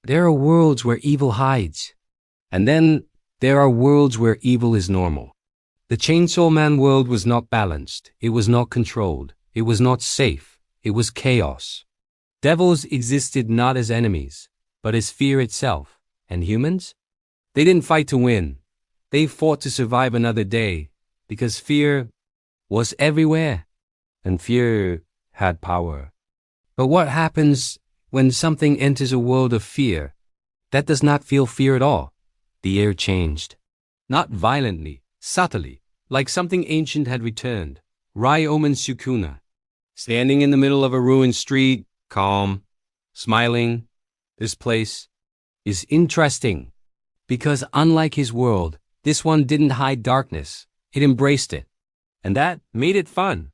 There are worlds where evil hides. And then there are worlds where evil is normal. The Chainsaw Man world was not balanced. It was not controlled. It was not safe. It was chaos. Devils existed not as enemies, but as fear itself. And humans? They didn't fight to win. They fought to survive another day, because fear was everywhere, and fear had power. But what happens when something enters a world of fear? That does not feel fear at all. The air changed. Not violently, subtly, like something ancient had returned. Ryomen Sukuna, standing in the middle of a ruined street, calm, smiling. This place is interesting, because unlike his world, this one didn't hide darkness. It embraced it. And that made it fun.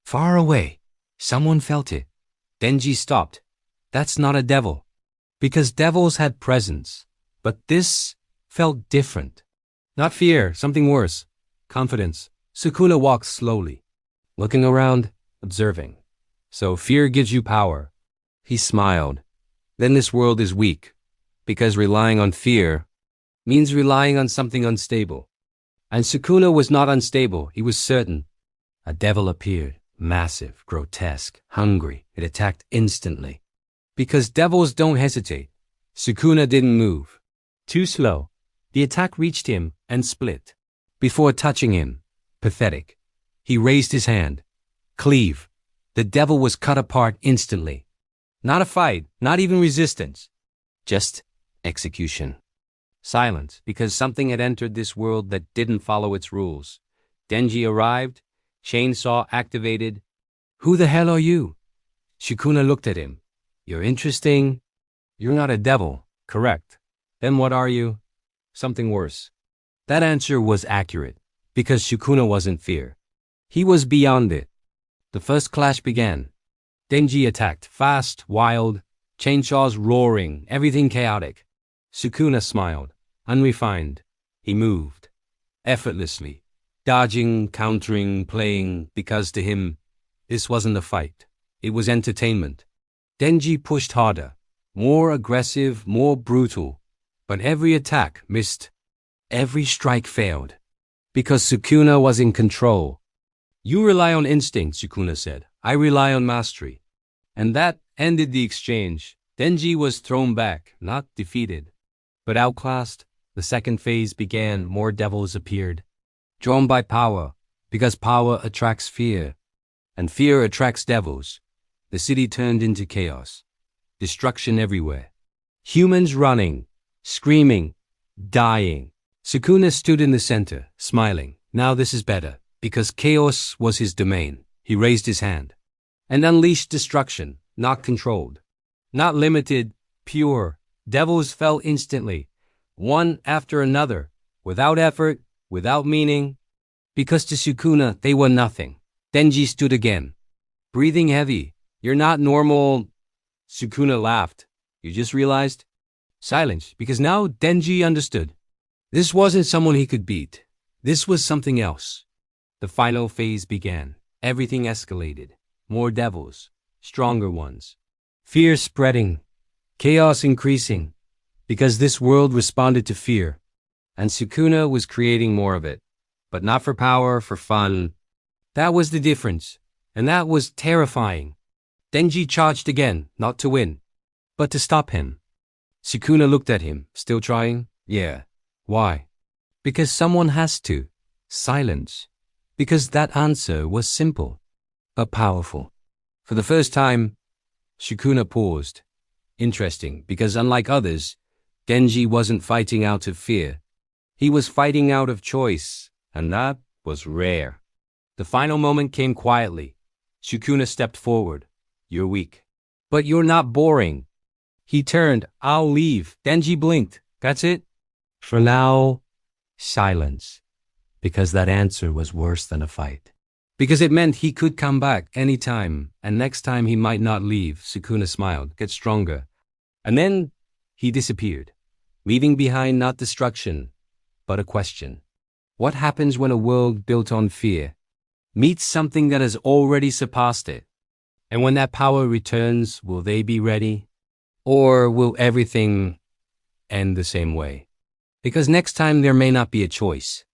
Far away, someone felt it. Denji stopped. That's not a devil. Because devils had presence. But this felt different. Not fear, something worse. Confidence. Sukuna walked slowly, looking around, observing. So fear gives you power. He smiled. Then this world is weak. Because relying on fear means relying on something unstable. And Sukuna was not unstable, he was certain. A devil appeared, massive, grotesque, hungry. It attacked instantly. Because devils don't hesitate. Sukuna didn't move. Too slow. The attack reached him and split. Before touching him, pathetic, he raised his hand. Cleave. The devil was cut apart instantly. Not a fight, not even resistance. Just execution. Silence, because something had entered this world that didn't follow its rules. Denji arrived, chainsaw activated. Who the hell are you? Sukuna looked at him. You're interesting. You're not a devil, correct. Then what are you? Something worse. That answer was accurate, because Sukuna wasn't fear. He was beyond it. The first clash began. Denji attacked, fast, wild, chainsaws roaring, everything chaotic. Sukuna smiled, unrefined. He moved, effortlessly, dodging, countering, playing, because to him, this wasn't a fight. It was entertainment. Denji pushed harder, more aggressive, more brutal, but every attack missed. Every strike failed, because Sukuna was in control. You rely on instinct, Sukuna said. I rely on mastery. And that ended the exchange. Denji was thrown back, not defeated, but outclassed. The second phase began. More devils appeared, drawn by power, because power attracts fear, and fear attracts devils. The city turned into chaos, destruction everywhere. Humans running, screaming, dying. Sukuna stood in the center, smiling. Now this is better, because chaos was his domain. He raised his hand and unleashed destruction, not controlled, not limited, pure. Devils fell instantly, one after another, without effort, without meaning, because to Sukuna they were nothing. Denji stood again, breathing heavy. You're not normal. Sukuna laughed. You just realized? Silence, because now Denji understood. This wasn't someone he could beat. This was something else. The final phase began. Everything escalated. More devils, stronger ones. Fear spreading, chaos increasing, because this world responded to fear. And Sukuna was creating more of it, but not for power, for fun. That was the difference, and that was terrifying. Denji charged again, not to win, but to stop him. Sukuna looked at him, still trying. Yeah. Why? Because someone has to. Silence. Because that answer was simple, but powerful. For the first time, Sukuna paused. Interesting, because unlike others, Denji wasn't fighting out of fear. He was fighting out of choice, and that was rare. The final moment came quietly. Sukuna stepped forward. You're weak. But you're not boring. He turned. I'll leave. Denji blinked. That's it? For now, silence. Because that answer was worse than a fight. Because it meant he could come back anytime, and next time he might not leave. Sukuna smiled. Get stronger. And then he disappeared, leaving behind not destruction, but a question. What happens when a world built on fear meets something that has already surpassed it? And when that power returns, will they be ready? Or will everything end the same way? Because next time there may not be a choice.